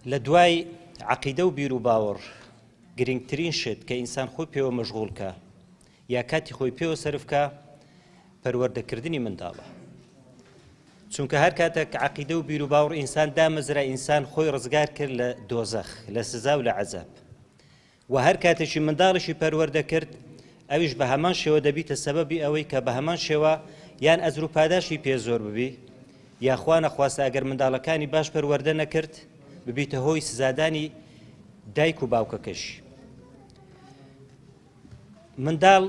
لە دوای عەقیدە و بیر و باوەڕ گرنگترین شت کە ئینسان خۆی پێوە مەشغوڵکە یا کاتی خۆی پێوە سەرفکە پەروەردەکردنی منداڵە. چونکە هەر کاتێک عەقیدە و بیر و باوەڕ ئینسان دامەزرا ئینسان خۆی ڕزگار کرد لە دۆزەخ، لە سزا و لە عەزاب. و هەر کاتێکی منداڵیشی پەروەردە کرد ئەویش بە هەمان شێوە دەبیتە سەبەبی ئەوەی کە بە هەمان شێوە یان ئەزر و پاداشی پێ زۆر ببی یاخوا نەخواستە ئەگەر منداڵەکانی باش پەروەردە نەکرد ببیتە هۆی سزادانی دایک و باوکەکەش. منداڵ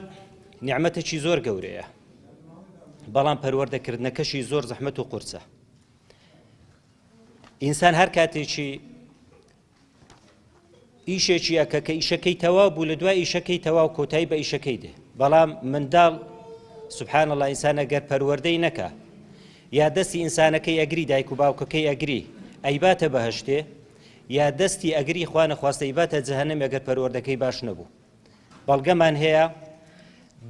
نیعمەتێکی زۆر گەورەیە، بەڵام پەروەردەکردنەکەشی زۆر زەحمەت و قورسە. ئینسان هەر کاتێکی ئیشێکی ئەکە کە ئیشەکەی تەواو بوو لە دوای ئیشەکەی تەواو کۆتایی بە ئیشەکەی دێ، بەڵام منداڵ سوبحان الله ئینسان ئەگەر پەروەردەی نەکا یا دەستی ئینسانەکەی ئەگری دایک و باوکەکەی ئەگری ئەیباتە بەهەشتێ یا دەستی ئەگری خوا نەخواستە ئەیباتە جەهەنەم ئەگەر پەروەردەکەی باش نەبوو. بەڵگەمان هەیە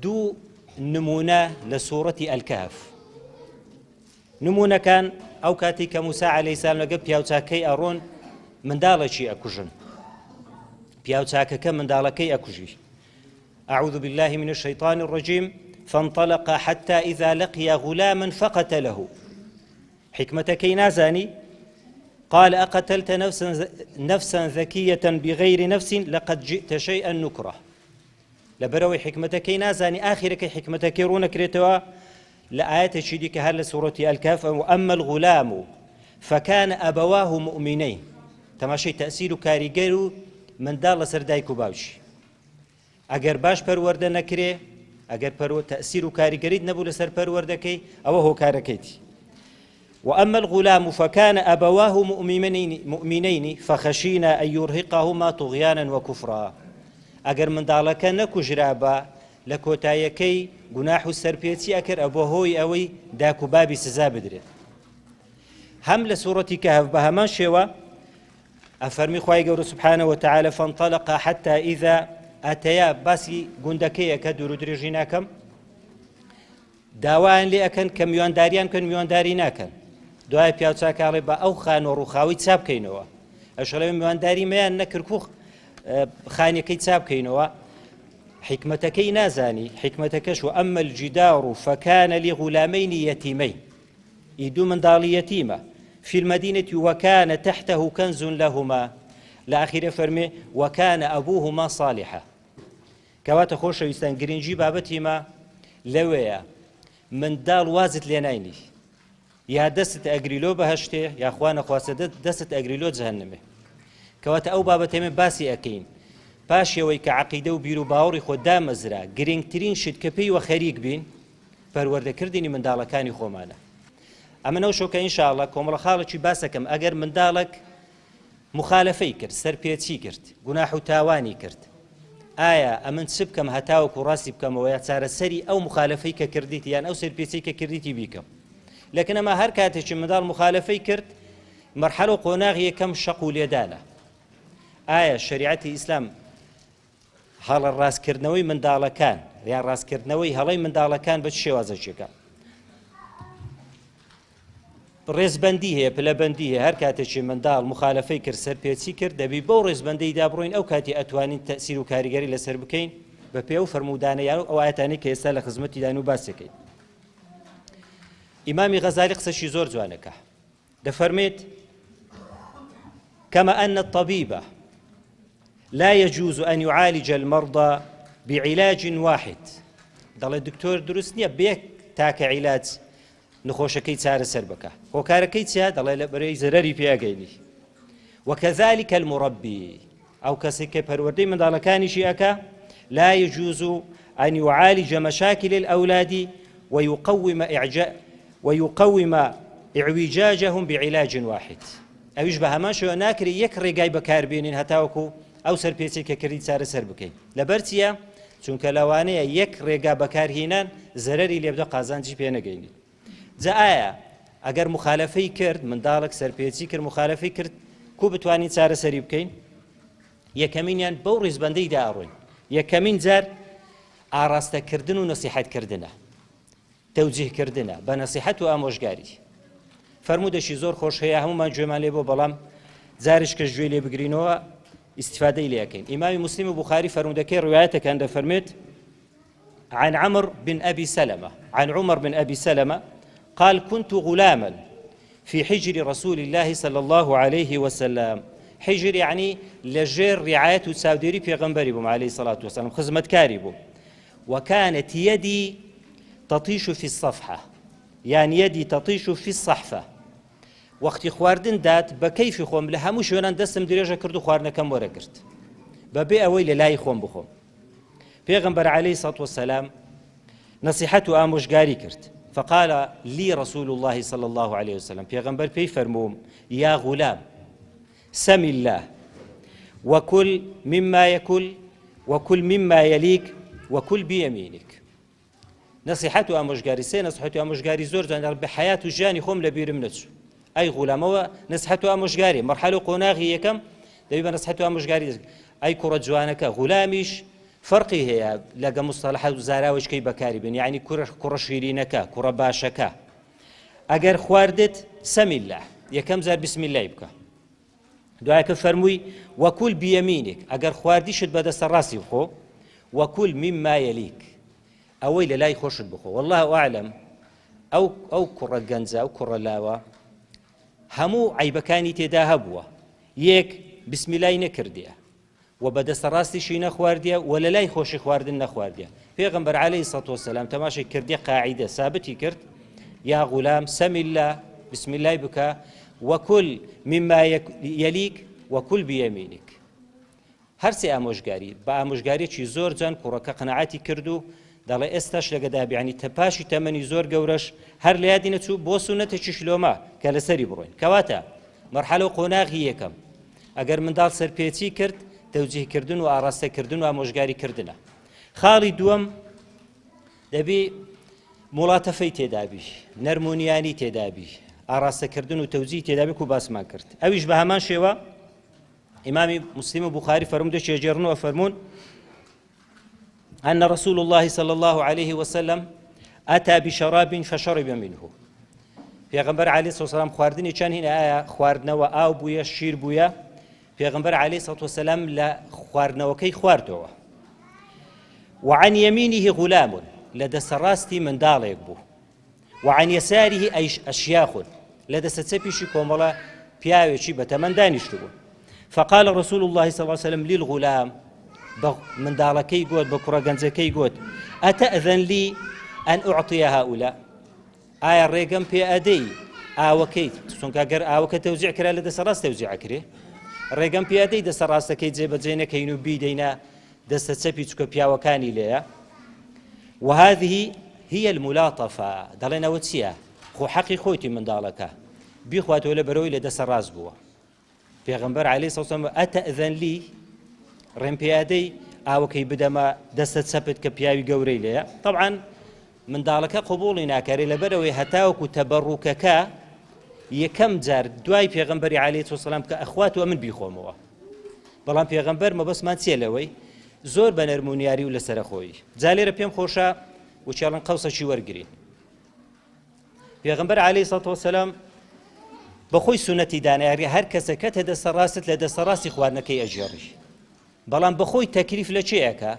دوو نمونە لە سوورەتی ئەلکەهف. نمونەکان ئەو کاتی کە موسا عەلەیهی سەلام لەگەڵ پیاوچاکەی ئەڕۆن منداڵێکی ئەکوژن، پیاوچاکەکە منداڵەکەی ئەکوژی. أعوذ بالله من الشيطان الرجيم فانطلق حتى إذا لقي غلاما فقتله. حكمتكي نازاني قال أقتلت نفسا ذكية بغير نفس لقد جئت شيئا نكرة. لبروي حكمتكي نازاني آخرك حكمتكي رونا كريتوا لآيات شديك هل سورة الكهف. وأما الغلام فكان أبواه مؤمنين. تماشي تأثير كاريجيرو من دال سردايكو باوشي ئەگەر باش پەروەردە نەکرێ ئەگەر تەئسیر و کاریگەریت نەبوو لەسەر پەروەردەکەی ئەوە هۆکارەکەیتی. وأما الغلام فكان أبواه مؤمنين فخشينا أن يرهقهما طغيانا وكفرا. ئەگەر منداڵەکە نەکوژرا بە لە کۆتاییەکەی گوناح و سەرپێچی ئەکرد ئەبۆ هۆی ئەوەی داک و بابی سزا بدرێت. هەم لە سوورەتی کەهف بە هەمان شێوە ئەفەرمی خوای گەورە سبحانه وتعالى فانطلق حتى إذا ئەتەیە باسی گوندەکەیە کە دوور و درێژی ناکەم داوایان لێ ئەکەن کە میوانداریان بکەن میوانداری ناکەن. دوای پیاوچاکاڵێ بە ئەو خان و ڕووخاوی چاپ بکەینەوە ئەشەڵێ میوانداری مەیان نەکرد و خانەکەی چاپ بکەینەوە. حکمتەکەی نازانی حکمتەکەش. وأما الجدار فكان لغلامين يتيمين. ئیدوو منداڵی یەتیمە في المدينة وكان تحته كنز لهما. لآخر فرمي وكان أبوهما صالحا. كواتا خوش ويستان گرنجي بابتي ما لويا من دال وازت لينايني يا دست أجريلو بهشته يا أخوانا خواسدت دست أجريلو جهنمه. كواتا أو بابتي من باسي أكين باشي ويك عقيدة وبيرو باوري خدا مزرا گرنگترين شد كبي وخريق بين پروردەکردنی منداڵەکانی خۆمانە. ئەمە نەوشۆکە ئینشاءڵڵا کۆمەڵە خاڵێکی باسەکەم ئەگەر منداڵک مخالفەی کرد سەرپێچی کرد گوناح و تاوانی کرد ئایا ئەمن چ بکەم هەتاوەکو ڕاستی بکەمەوە یا چارەسەری ئەو مخالفەی کە کردیت یان ئەو سەرپێچەی کە کردیتی بیکەم. لەکن ئەمە هەر کاتێکی منداڵ مخالفەی کرد مەرحەلە و قۆناغی یەکەم شەق و لێدانە. ئایا شەریعەتی ئیسلام هەڵە ڕاستکردنەوەی منداڵەکان یان ڕاستکردنەوەی هەڵەی منداڵەکان بە چ شێوازەکێکە؟ ڕێزبەندی هەیە پلەبەندی هەیە. هەر کاتێکی منداڵ مخالفەی کرد سەرپێچی کرد دەبی بەو ڕێزبەندەیدا بڕۆین ئەو کاتی ئەتوانین تەئسیر و کاریگەری لەسەر بکەین بە پێ و فەرمودانەیان و ئەو ئاەتانەی کە ئێستا لە خزمەتی داین و باسەکەین. ئیمامی غەزالی قسەشی زۆر جوانەکە دەفەرمێت كما أن الطبيب لا يجوز أن يعالج المرضى بعلاج واحد. دەڵێ دکتۆر دروست نییە بێک تاکە عیلاج نخۆشەکەی چارەسەر بکە. هۆکارەکەی چیا؟ دەڵێ لە بەرەی زەرەری پێگەینی. وكذلك المربي أو كسي كبروردي من ذلكاني شيئك لا يجوز أن يعالج مشاكل الأولاد ويقوم إعوجاجهم بعلاج واحد. أو يشبه ما شو ناكري يكري جاي بكاربين هتاوكو أو سربيتي ككريت سار سربكي لبرتيا چونکە لەوانەیە یەک ڕێگا بەکارهێنان زەرەری لێ بدە قازانجی پێ نەگەینی. جا ئایا ئەگەر مخالفەی کرد منداڵک سەرپێچی کرد مخالفەی کرد کو بتوانین چارەسەری بکەین؟ یەکەمینیان بەو ڕێزبەندەیدا ئەڕۆین. یەکەمین جار ئاڕاستەکردن و نەسیحەتکردنە، تەوجیهکردنە بە نەسیحەت و ئامۆژگاری. فەرموودەشی زۆر خۆش هەیە هەمومان گوێمان لێ بۆ، بەڵام زارش کە گوێ لێ بگرینەوە استفادەی لێەکەین. ئیمامی مسلم و بوخاری فەرموودەکەی ڕوایەتەکان دەفەرمێت عن عمرو بن أبي سلمة عن عمر بن أبي سلمة قال كنت غلاما في حجر رسول الله صلى الله عليه وسلم. حجر يعني لجير رعاية وساوديري في غنبري بهم عليه الصلاة والسلام خزمة كاربو. وكانت يدي تطيش في الصفحة يعني يدي تطيش في الصحفة. وقتی خواردن دات بە کەیفی خۆم لە هەموو شوێنان دەستم درێژە کرد و خواردنەکەم وەرەگرت بەبێ ئەوەی لە لای خۆم بخۆم. پێغەمبەر عەلەیهی سەڵات وەسەلام نەسیحەت و ئامۆژگاری کرد. فقال لي رسول الله صلى الله عليه وسلم پێغەمبەر پێی فەرمووم يا غلام سم الله وكل مما يكل وكل مما يليك وكل بيمينك. نەسیحەت و ئامۆژگاری سێ نەسیحەت و ئامۆژگاری زۆر جوان بە حەیات و ژیانی خۆم لە بیرم نەچوو. ئەی غولامەوە نەسیحەت و ئامۆژگاری مەرحەلە و قۆناغی یەکەم دەبێت بە نەسیحەت و ئامۆژگاری ئەی کوڕە جوانەکە غولامیش فەرقی هەیە لەگە مستەڵەحات و زاراوەشکەی بەکاری بن یعنی کوڕە شیرینەکە کوڕە باشەکە. ئەگەر خواردت سەمی الله یەکەم جار بسم الله بکە. دوایەکە فەرمووی وەکول بیەمینێک ئەگەر خواردیشت بەدەستە ڕاستی بخۆ وەکول مما یەلیک ئەوەی لە لای خۆشت بخۆ. والله ئەعلەم ئەو کوڕە گەنجە ئەو کوڕە لاوە هەموو عیبەکانی تێدا هەبووە. یەک بسم الله نەکردیە و بەدەستە ڕاستیشی نەخواردیە و لە لای خۆشی خواردن نەخواردیە. پێغەمبەر عەلەیهی سەڵات وەسەلام تەماشای کردی قاعیدە سابتی کرد یا غولام سەمی الله بسم الله بکە وەکول مما یەلیک وەکول بیەمینیک. هەرسێ ئامۆژگاری بە ئامۆژگاریەکی زۆر جوان کوڕەکە قەناعەتی کرد و دەڵێ ئێستاش لەگەدا بیانی تەپاشی تەمەنی زۆر گەورەش هەر لە یادی نەچوو بۆ سونەتێکی شلۆمە کە لەسەری بڕۆین. کەواتە مەرحەلە و قۆناغی یەکەم ئەگەر منداڵ سەرپێچی کرد تەوجیهکردن و ئاڕاستەکردن و ئامۆژگاریکردنە. خاڵی دووەم دەبێ مڵاتەفەی تێدابی نەرمونیانی تێدابی ئاڕاستەکردن و تەوجیه تێدابی و باسمان کرد. ئەویش بە هەمان شێوە ئیمامی مسلم و بوخاری فەرموودە چێژێڕنەوە فەرموون أن رسول الله صلى الله عليه وسلم أتى بشراب فشرب منه. پێغەمبەر عەلەیهی سەڵات وسەلام خواردنی چەند هینە ئایا خواردنەوە ئاو بوویە شیر بوویە. پێغەمبەر عەلەیهی سەڵات وسەلام لە خواردنەوەکەی خواردەوە. وعن يمينه غلام لە دەستە ڕاستی منداڵێک بوو. وعن يساره أشياخ لە دەستە چەپیشی کۆمەڵە پیاوێکی بەتەمەن دانیشتو بوو. فقال رسول الله صلى الله عليه وسلم للغلام منداڵەکەی گوت بە کوڕە گەنجەکەی گوت ئەتەئذن لی ئەن ئوعطیە هؤلاء ئایا ڕێگەم پێ ئەدەی ئاوەکەی چونکە ئەگەر ئاوەکە تەوزیع کرا لە دەسە ڕاست تەوزیع ئەکرێ ڕێگەم پێ ئەدەی دەسە ڕاستەکەی جێبەجێ نەکەین و بیدەینە دەستە چەپی چکە پیاوەکانی لێیە. وهذه هي الملاطفة دەڵێنەوە چییە؟ خۆ حەقی خۆیتی منداڵەکە بیخواتەوە لە بەرەوەی لە دەسە ڕاست بووە. پێغەمبەر عەلەیهی سەڵات وسەلام ئەتەئذن لی ڕێم پێیادەی ئاوەکەی بدەمە دەستە چەپت کە پیاوی گەورەی لێیە. طبعاً منداڵەکە قبوڵی ناکارێ لەبەرەوەی هەتاوەکو تەبەڕوکەکە یەکەم جار دوای پێغەمبەری عەلەیهی وسەلام کە ئەخواتەوە من بیخۆمەوە. بەڵام پێغەمبەر مەبەستمان چییە لەوەی زۆر بە نەرمونیاری و لەسەرە خۆی. جا لێرە پێم خۆشە وچاڵن قەوسەکی وەرگرین. پێغەمبەر عەلەیهی سەڵات وسەلام بەخۆی سونەتی دانیاری هەر کەسەکە دەستە ڕاستت لە دەستە ڕاستی خواردنەکەی ئەژێڕی. بەڵام بەخۆی تەکلیف لە چێیەکە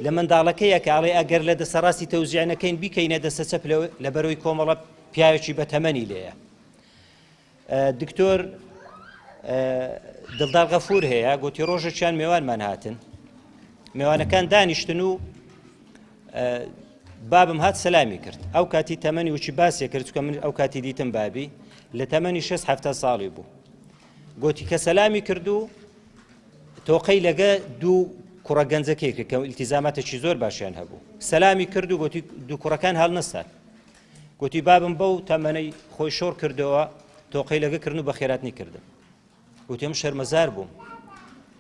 لە منداڵەکەیەکە ئاڵێ ئەگەر لە دەستە ڕاستی تەوزیع نەکەین بیکەینە دەستە چەپ لە بەرەوەی کۆمەڵە پیاوێکی بەتەمەنی لێیە. دکتۆر دڵدار غەفور هەیە گوتی ڕۆژێکیان میوانمان هاتن میوانەکان دانیشتن و بابم هات سەلامی کرد. ئەو کاتی تەمەنی وچی باسیە کرد چکە من ئەو کاتی دیتم بابی لە تەمەنی 6-7 ساڵی بوو. گوتی کە سەلامی کرد و تۆقەی لەگە دوو کوڕە گەنجەکەی کرد کە ئیلتیزاماتێکی زۆر باشیان هەبوو. سەلامی کرد و گوتی دوو کوڕەکان هەڵ نەسات. گوتی بابم بەو تەمەنەی خۆی شۆڕ کردەوە تۆقەی لەگە کردن و بە خێراتنی کردم. گوتیم شەرمەزار بووم.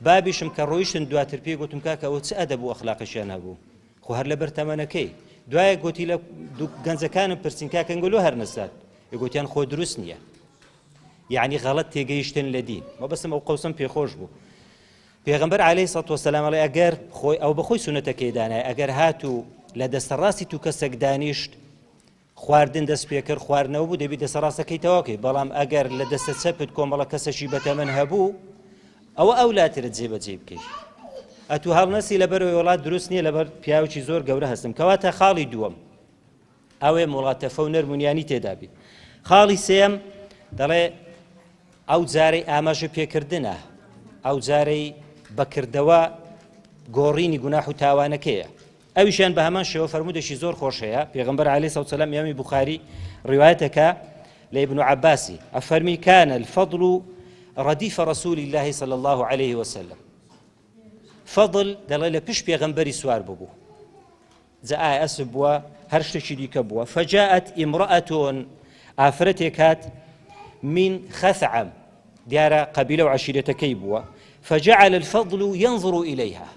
بابیشم کە ڕۆیشتن دواتر پێی گوتم کاکە ئەوە چ ئەدەب و ئەخلاقیشیان هەبوو. خۆ هەر لەبەر تەمەنەکەی. دوایە گوتی لە دوو گەنجەکانم پرسین کاکە ئەنگەلۆ هەر نەسات. گوتیان خۆ دروست نییە. یعنی غەڵەت تێگەیشتن لە دین. مەبەستم ئەو قەوسم پێخۆش بوو. پێغەمبەر عەلەیهی سەڵات وسەلام ئەڵێ ئەگەر خۆی ئەو بەخۆی سونەتەکەی دانایە ئەگەر هاتوو لە دەستە ڕاستی تو کەسێک دانیشت خواردن دەست پێ کرد خواردنەوە بوو دەبی دەسە ڕاستەکەیتەوەکەی بەڵام ئەگەر لە دەستە چەپت کۆمەڵە کەسەشی بەتەمەن هەبوو ئەوە ئەولاترت جێبەجێ بکەیت ئەتوو هەڵنەسی لەبەرەوەی وڵات دروست نییە لەبەر پیاوێکی زۆر گەورە هەستم کەواتە خاڵی دووەم ئەوێ وڵاتەفە و نەرمونیانی تێدا بێت خاڵی سێم دەڵێ ئەو جارەی ئاماژە پێکردنە ئەو جارەی بەکردەوە گۆڕینی گوناح و تاوانەکەیە ئەویشیان بە هەمان شێوە فەرمودێکی زۆر خۆش هەیە پێغەمبەر عەلەیهی سەڵات وسەلام ئیمامی بوخاری ڕیوایەتەکە لە ئیبن عەباسی ئەفەرمی كان الفضل رديف رسول الله صلى الله عليه وسلم فضل دەڵێ لە پشت پێغەمبەری سوار ببوو جا ئایا ئەسب بووە هەر شتێکی دیکە بووە فجاءت امرأة ئافرەتێک هات من خثعم دیارە قەبیلە و عەشیرەتەکەی بووە فجعل الفضل ينظر إليها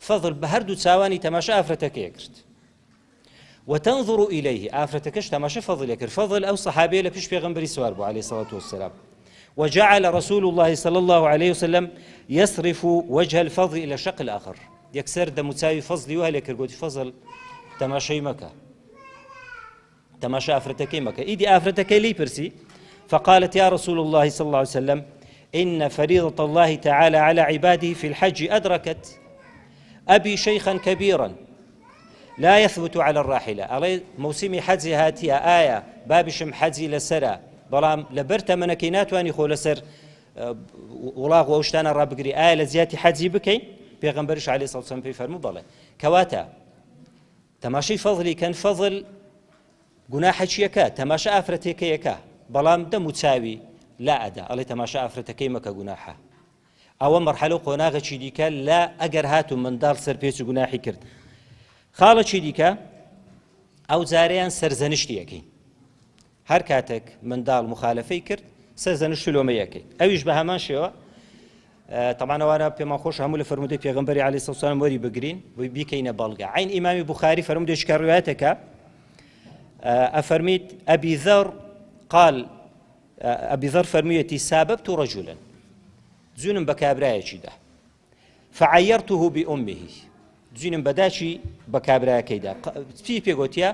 فضل بە هەردوو چاوانی تەماشا ئافرەتەکەی کرد وتنظر إليه ئافرەتەکەش تەماشا فضل کرد فضل ئەو سەحابەیە لە پشت پێغەمبەری سوار بوو عليه الصلاة والسلام وجعل رسول الله صلى الله عليه وسلم يصرف وجه الفضل إلى الشق الآخر يكسر دمتاوي فضلي وهل يكرقوتي فضل تماشي مكة تماشى أفرتكي مكة إيدي أفرتكي لي برسي فقالت يا رسول الله صلى الله عليه وسلم إن فريضة الله تعالى على عباده في الحج أدركت أبي شيخا كبيرا لا يثبت على الراحلة علي موسمي حجي هاتيا آية بابشم حجي لسرا بەڵام لەبەر تەمەنەکەی ناتوانانی خۆ لەسەر وڵاغ و ئەو شتانە ڕابگری ئایا لە زیاتی حەجی بکەین پێغەمبەریش عەلەیهی سەڵات وسەلام پێی فەرموو بەڵێ کەواتە تەماشای فەضلی کەن فەضل گوناحەکیەکە تەماشا ئافرەتەکەیەکە بەڵام دەم و چاوی لا ئەدا ئەڵێ تەماشا ئافرەتەکەی مەکە گوناحە ئەوە مەرحەلە و قۆناغێکی دیکە لا ئەگەر هات و منداڵ سەرپێچ و گوناحی کرد خاڵێکی دیکە ئەو جارەیان سەرزەنشتیەکەین هەر کاتێک منداڵ مخالفەی کرد سەرزەنشت لۆمەیەکەی ئەویش بە هەمان شێوە طبعا ئەوانە پێمان خۆش هەموو لە فەرمودەی پێغەمبەری عەلەیهی سەڵات وسەلام وەری بگرین بۆی بیکەینە بەڵگە عین ئیمامی بوخاری فەرمودێکی ڕیوایەتەکە ئەفەرمیت ئەبی ذەر قال ئەبی ذەر فەرموویەتی سابەبت رەجولا جوونم بە کابرایەکیدا فعەیەرته بأمه جوونم بەداچی بە کابرایەکەیدا پێی گوتیە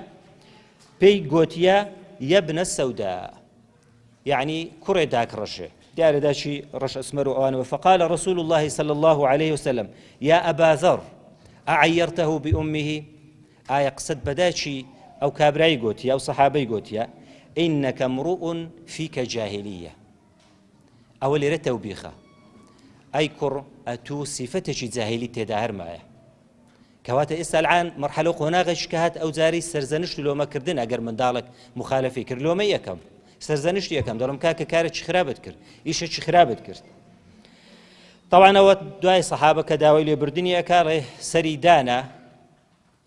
پێی گوتیە يبنى السوداء يعني كرة داك رشة دار داشي رش أسمر وأوانه فقال رسول الله صلى الله عليه وسلم يا أبا ذر أعيرته بأمه آية قصد بداشي أو كابراي قوتيا أو صحابي قوتيا إنك امرؤ فيك جاهلية أولي رتوبيخة أي كر أتو صفتش جاهلية تداهر معه کەواتە ئێستا العان مەرحەلە قۆناغێکی کە هات ئەو جاری سەرزەنشت لۆمەکردن ئەگەر منداڵێک مخالفی کرد لۆمە یەکەم سەرزەنشت یەکەم دەڵم کاکە کارێکی خراپت کرد ئیشێکی خراپت کرد طبعا ئەوە دوای سەحابە کە داوای لێبوردنی ئەکاڵێ سەری دانا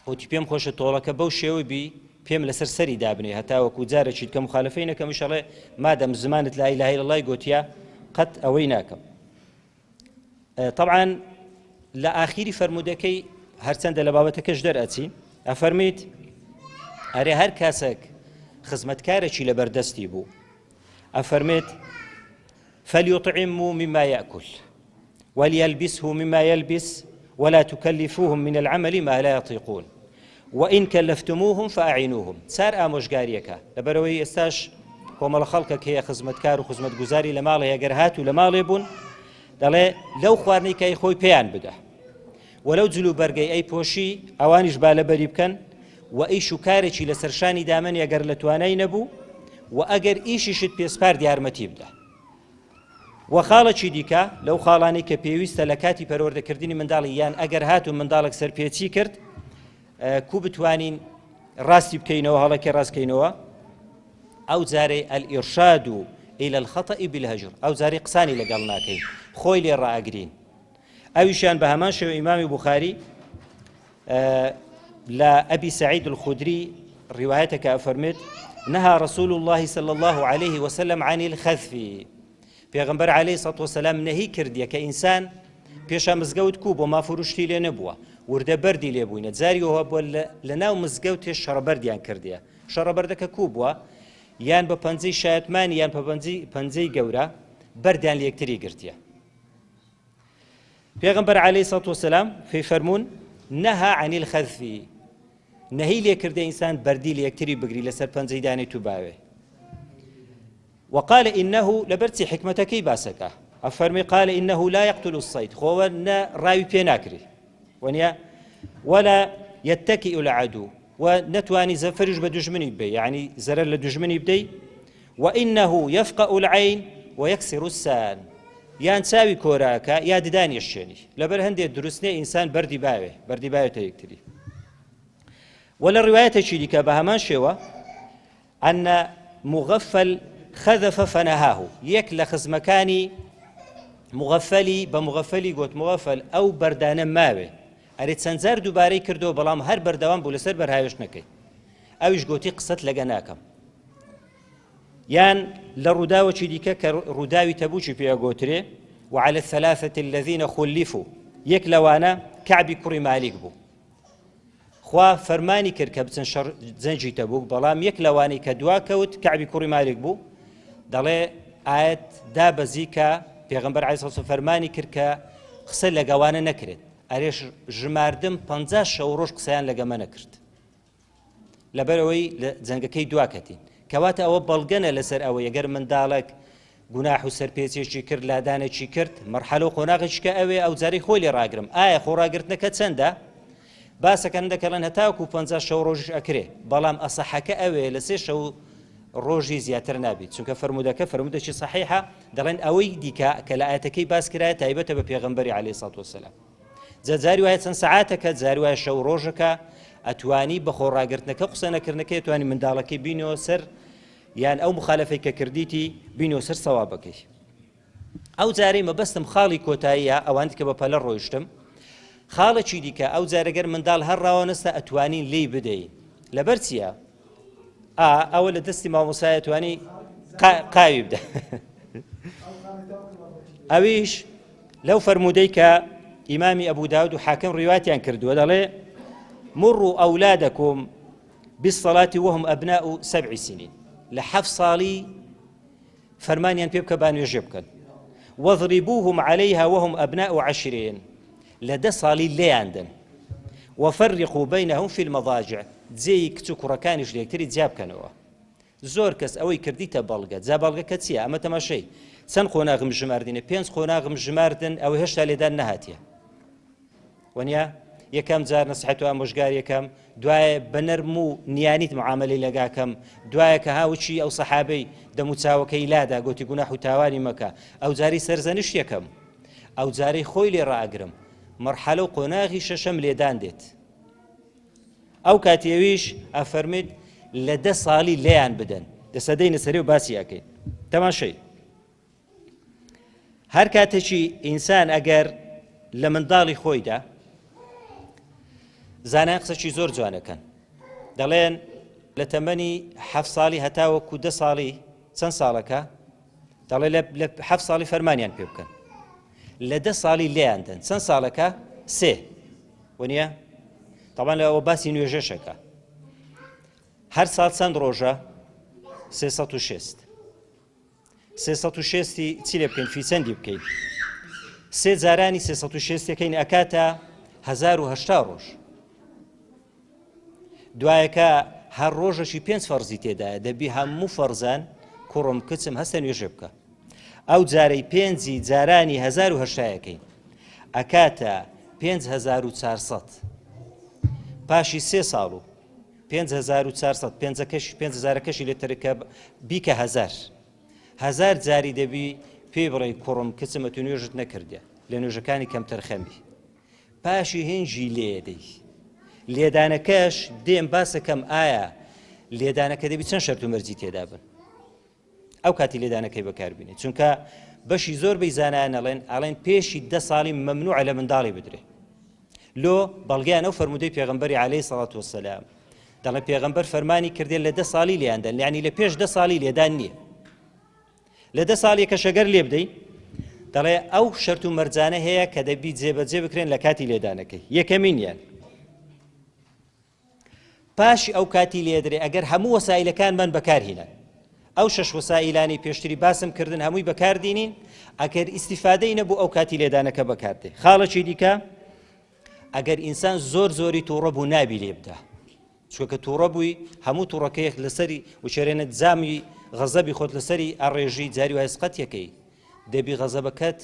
وتی پێم خۆشە تۆڵەکە بەو شێوەی بی پێم لەسەر سەری دابنێ هەتا وەکو جارێکی کە مخالفەی نەکەم ئینشەڵێ مادەم زمانت لا ئیلاهە ئیلڵڵا گوتیا قەت ئەوەی ناکەم طبعا لە ئاخیری فەرمودەکەی هەرچەندە لە بابەتەکەش دەرئەچین ئەفەرمیت ئەرێ هەر کەسێک خزمەتکارێکی لەبەردەستی بوو ئەفەرمێت فليطعموا مما يأكل وليلبسه مما يلبس ولا تكلفوهم من العمل ما لا يطيقون وإن كلفتموهم فأعينوهم سار ئامۆژگاریەکە لەبەرەوەی ئێستاش کۆمەڵە خەڵکێک هەیە خزمەتکار و خزمەتگوزاری لە ماڵە ئەگەر هات و لە ماڵێ بوون دەڵێ لەو خواردنەی کەی خۆی پێیان بدە وەلەو جلو بەرگەی ئەی پۆشی ئەوانیش با لەبەری بکەن و ئیش و کارێکی لە سەرشانی دامن ئەگەر لە توانای نەبوو و ئەگەر ئیشیشت پێسپارد یارمەتی بدە و خاڵێکی دیکە لەو خاڵانی کە پێویستە لە کاتی پەروەردەکردنی منداڵی یان ئەگەر هات و منداڵێک سەرپێچی کرد کو بتوانین ڕاستی بکەینەوە هەڵەکە ڕاستکەینەوە ئەو جارەی ئەلئیرشاد إلى الخطأ بالهجر ئەو جارەی قسانی لەگەڵ ناکەین خۆی لێ ڕائەگرین ئەویشیان بە هەمان شێوە ئیمامی بوخاری لا أبي سعيد الخدري روايتك أفرمت نهى رسول الله صلى الله عليه وسلم عن الخذف پیغمبر عليه الصلاة والسلام نهي كرديا كإنسان پێشە مزگەوت کوو بۆ مافروشتی لێ نەبووە وردە بەردی لێ بووینە جاریەوە بۆ لەناو مزگەوتێ شەڕەبەردیان کردیە شەڕەبەردەکە کوو بووە یان بە پەنجەی شایەتمانی یان بە پەنجەی گەورە بەردیان لە یەکتری گرتیە پیغمبر عليه الصلاة والسلام في فرمون نهى عن الخذف نەهی لێکردە ئینسان بەردی لە یەکتری بگری لەسەر پەنجەی دانێت و باوێ. وقال إنه لبرتي حكمتك باسكا أفرمي قال إنه لا يقتل الصيد خونا راوي بيناكري ونيا ولا يتكئ العدو ونتواني زفرج بدجمني بي يعني زرر لدجمني بدي وإنه يفقأ العين ويكسر السان يان ساوي كوراكا يا دداني الشيني لبر هندي درسني إنسان بردي باوي تيكتري ولا رواية شيديكا بهمان شوا أن مغفل خذف فنهاه يك لخزمكاني مغفلي بمغفلي قوت مغفل أو بردان ماوي أريد سنزار دوباري كردو بلام هر بردوان بولسر برهايوش نكي أوش قوتي قصة لقناكم يان لرداوة شديكا كرداوي تبوشي فيها قوتري وعلى الثلاثة الذين خلفوا يك لوانا كعبي كري مالك بو خوا فرماني كرد كبتن زنجي تبوك بلام يك لواني كدوا كوت كعبي كري مالك بو دەڵێ ئاەت دابەزی کە پێغەمبەر عەلەیهی سەڵام فەرمانی کرد کە قسە لەگەوانە نەکرێت ئەرێش ژماردم 50 شەو ڕۆژ قسەیان لەگەمە نەکرد لەبەرەوەی لە جەنگەکەی دواکەتین کەواتە ئەوە بەڵگەنە لەسەر ئەوە ئەگەر منداڵێک گوناح و سەرپێچێکی کرد لادانێکی کرد مەرحەلە و قۆناغێکیکە ئەوێ ئەو جارەی خۆی لێ ڕاگرم ئایا خۆڕاگرتنەکە چەندە باسەکەن دەکەڵێن هەتاوەکو 50 شەو ڕۆژیش ئەکرێ بەڵام ئەسەحەکە ئەوێ لە 3 شەو ڕۆژی زیاتر نابێت چونکە فرمودەکەی صحیحە دەڵێن ئەوەی دیکە کە لە ئاەتەکەی باس کرایە تایبەتە بە پێغەمبەری عەلەیهی سەڵات وەسەلام جاری وایە چەند سەعاتەکە جاری وایە شەو ڕۆژەکە ئەتوانی بە خۆڕاگرتنەکە قسە نەکردنەکە ئەتوانی منداڵەکەی بینەوە سەر یان ئەو مخالەفەی کە کردیتی بینەوە سەر سەوابەکەی ئەو جارەی مەبەستم خاڵی کۆتاییە ئەوانت کە بە پەلە ڕۆیشتم خاڵێکی دیکە ئەو جارەگەر منداڵ هەر ڕاوەنەستە ئەتوانین لێی بدەین لەبەر چییە ئەوە لە دەستی مامۆسایە توانی قاوی بدە ئەویش لەو فەرمودەی کە ئیمامی ئەبوو داود و حاکم ڕیواتیان کردووە دەڵێ مروا ئەولادەکم بالصلاة وهم أبناء 7 سنين ل7 ساڵی فەرمانیان پێ بکە بانوێژێ بکەن واضربوهم عليها وهم أبناء 10 ل10 ساڵی لێیاندن وفرقوا بينهم في المضاجع جێی کچ و کوڕەکانیش لەکتری جیا بکەنەوە زۆر کەس ئەوەی کردیتە بەڵگە جا بەڵگەکە چییە ئەمە تەماشەی چەند خۆناغم ژماردنە 5 خۆناغم ژماردن ئەوە هێشتا لێدان نەهاتیە وەنیا یەکەم جار نەسیحەت و ئامۆژگار یەکەم دوایە بە نەرم و نیانیت معاملەی لەگاکەم دوایە کە هاوچی ئەو سەحابەی دەموچاوەکەی لادا گوتی گوناح و تاوانی مەکە ئەو جاری سەرزەنش یەکەم ئەو جارەی خۆی لێ ڕائەگرم مەرحەلە و قۆناغی شەشەم لێدان دێت ئەو کاتێویش ئەفەرمێت لە 10 ساڵی لێیان بدەن دەسەدەی نەسەری و باسی ئەکەین تەماشەی هەر کاتێکی ئینسان ئەگەر لە منداڵی خۆیدا زانایان قسەی زۆر جوانەکەن دەڵێن لە تەمەنی 7 ساڵی هەتاوەکو 10 ساڵی چەند ساڵەکە دەڵێ لە 7 ساڵی فەرمانیان پێ بکەن لە 10 ساڵی لێیاندن چەند ساڵەکە 3 وەنیە طبعا لەوە باسی نوێژەشەکە هەر ساڵ چەند ڕۆژە 360 360 چی لێ بکەین فی چەندی بکەین 3 جارانی 360 یەکەین ئەکاتە 1080 ڕۆژ دوایەکە هەر ڕۆژەشی 5 فەرزی تێدایە دەبی هەموو فەرزان کوڕم کچم هەستە نوێژێ بکە ئەو جارەی 5 جارانی 1080 یەکەین ئەکاتە 5400 پاشی 3 ساڵ و 5400 5,000 کەشی لێتەرەکە بیکە 1000 جاری دەبی پێی بڕێ کوڕم کچمە تو نوێژت نەکردێ لە نوێژەکانی کەمتر خەمی پاشی هێنجی لێدەی لێدانەکەش دێم باسەکەم ئایا لێدانەکە دەبی چەند شەرت و مەرجی تێدا بن ئەو کاتی لێدانەکەی بەکاربینێت چونکە بەشی زۆربەی زانایان ئەڵێن پێشی 10 ساڵی مەمنوعە لە منداڵی بدرێ لۆ بەڵگەیان ئەو فەرمودەی پێغەمبەری عەلەیهی سەڵات وەسەلام دەڵێ پێغەمبەر فەرمانی کردێ لە 10 ساڵی لێیاندەن یعنی لە پێش 10 ساڵی لێدان نییە لە 10 ساڵێکە شەگەر لێ بدەی دەڵێ ئەو شەرت و مەرجانە هەیە کە دەبی جێبەجێ بکرێن لە کاتی لێدانەکەی یەکەمینیان پاشی ئەو کاتی لێدرێ ئەگەر هەموو وەسایلەکانمان بەکارهێنن ئەو 6 وەسایلانی پێشتری باسم کردن هەمووی بەکاردێنین ئەگەر ئیسیفادەی نەبوو ئەو کاتی لێدانەکە بەکاردێ خاڵەکی دیکە ئەگەر ئینسان زۆری تووڕە بوو نابی لێ بدە چونکە تووڕە بووی هەموو تووڕەکەیەک لەسەری وشێرێنێت زامی غەزەبی خۆت لەسەری ئەڕێژی جاری وای سقەت یەکەی دەبی غەزەبەکەت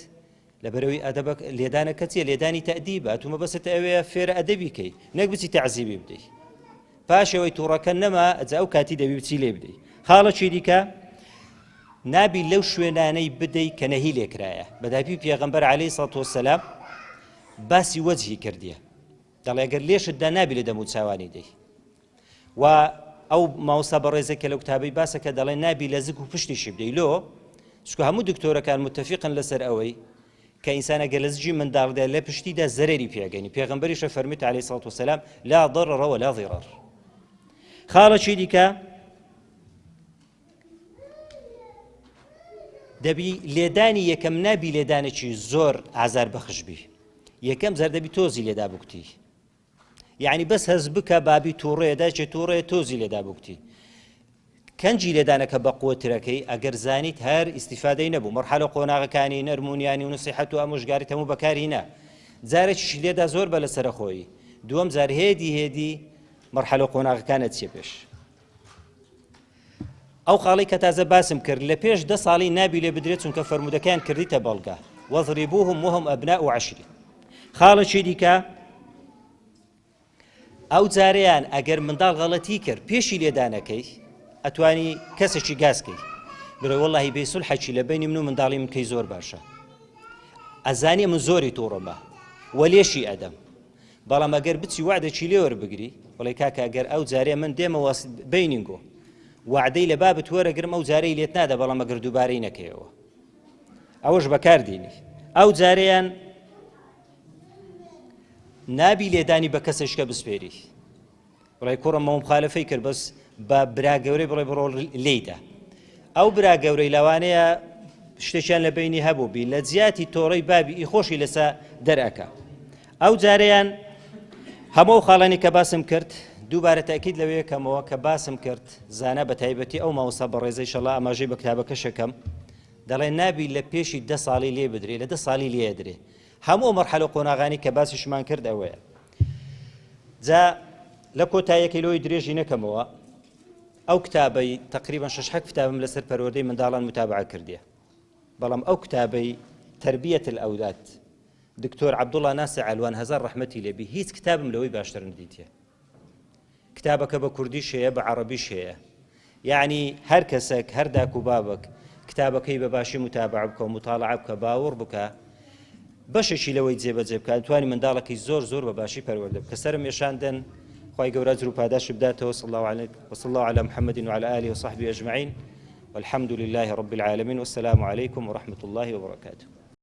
لەبەرەوەی ئەدەبە لێدانەکەت چیە لێدانی تەئدیبە ئەتومە بەسێت ئەوەیە فێرە ئەدەبیکەی نەک بچی تەعزیبی بدەی پاشەوەی تووڕەکە نەما ئەجا ئەو کاتی دەبی بچی لێ بدەی خاڵەکی دیکە نابی لەو شوێنانەی بدەی کە نەهی لێکرایە بەداپی پێغەمبەر عەلەیهی سەڵات وەسەلام باسی وەجهی کردیە دەڵێ ئەگەر لێشتدا نابی لە دەم و چاوانی دەی و ئەو ماوەستا بەڕێزێک کە لەو کتابەی باسەکە دەڵێ نابی لە زگ و پشتیشی بدەی لۆ چونکە هەموو دکتۆرەکان متفقن لەسەر ئەوەی کە ئینسان ئەگەر لە زگی منداڵدا لە پشتیدا زەرەری پێگەنی پێغەمبەریشە فەرمیت عەلەیهی سەڵات وەسەلام لا ضەرەر ولا ضیرەر خاڵەکی دیکە دەبی لێدانی یەکەم نابی لێدانێکی زۆر ئازار بەخش بی یەکەم زەر دەبی تۆزی لێدا بکتی یعنی بەس هەز بکە بابی تووڕێدا چێ تووڕێ تۆزی لێدا بکتی کەنجی لێدانەکە بە قوترەکەی ئەگەر زانیت هەر ئیسیفادەی نەبوو مەرحەلە قۆناغەکانی نەرمونیانی و نسیحەت و ئامۆژگاریت هەموو بەکاری نە جارێکیشی لێدا زۆر بە لەسەرە خۆی دووەم جار هێدی مەرحەلە قۆناغەکانت چێ پێش ئەو خاڵی کە تازە باسم کرد لە پێش 10 ساڵی نابی لێ بدرێت چونکە فەرمودەکەیان کردیتە بەڵگا وەضریبوهم وهم ئەبناء عەشر خاڵێکی دیکە ئەو جارەیان ئەگەر منداڵ غەڵەتی کرد پێشی لێدانەکەی ئەتوانی کەسێکی گازکەی بڵێ وەڵڵاهی بێ سولحێکی لە بینی من و منداڵی من کەی زۆر باشە ئەزانێ من زۆری تووڕەمە وەلێشی ئەدەم بەڵام ئەگەر بچی وعدێکی لێ وەربگری بڵێ کاکە ئەگەر ئەو جارێ من دێمە بینینگۆ وعدەی لە بابت وەرەگرم ئەو جارەی لێت نادە بەڵام ئەگەر دووبارەی نەکەیەوە ئەوەش بەکاردێنی ئەو جارەیان نابی لێدانی بە کەسێکە بسپێری بڵێ کوڕم مەوە مخالەفەی کرد بەس بە برا گەورەی بڵێ بڕۆ لێیدا ئەو برا گەورەی لەوانەیە شتێکیان لە بینی هەبوو بی لە جیاتی تۆڕەی بابی ئیخۆشی لەسە دەرەکە ئەو جارەیان هەموو خاڵانی کە باسم کرد دووبارە تاکید لەوەیە کەمەوە کە باسم کرد زانە بە تایبەتی ئەو ماوەستا بەڕێزەی شەڵا ئاماژەی بە کتابەکەشەکەم دەڵێ نابی لە پێشی 10 ساڵی لێ بدرێ لە 10 ساڵی لێ درێ هەموو مەرحەلە قۆناغانی کە باسیشمان کرد ئەوەیە جا لە کۆتاییەکەی لۆی درێژی نەکەمەوە ئەو کتابەی تقریبا 6 کتابم لەسەر پەروەردەی منداڵان متابعە کردیە بەڵام ئەو کتابەی تربیەت الأولاد دکتۆر عەبدوڵڵا ناسر عەلوان هەزار ڕەحمەتی لێبی هیچ کتابم لەوەی باشتر نەدیتیە کتابەکە بە کوردیش هەیە بە عەرەبیش هەیە یعنی هەر کەسێک هەر داک و بابک کتابەکەی بە باشی متابعە بکە و مطالعە بکە باوەڕ بکە بەشێکی لەوەی جێبەجێ بکە توانی منداڵەکەی زۆر بە باشی پەروەردە بکە سەرم ێشاندن خی گەورە ئەجر و پاداش بداتەوە صلى الله على محمد وعلى آله وصحبه أجمعين والحمد لله رب العالمين والسلام عليكم ورحمة الله وبركاته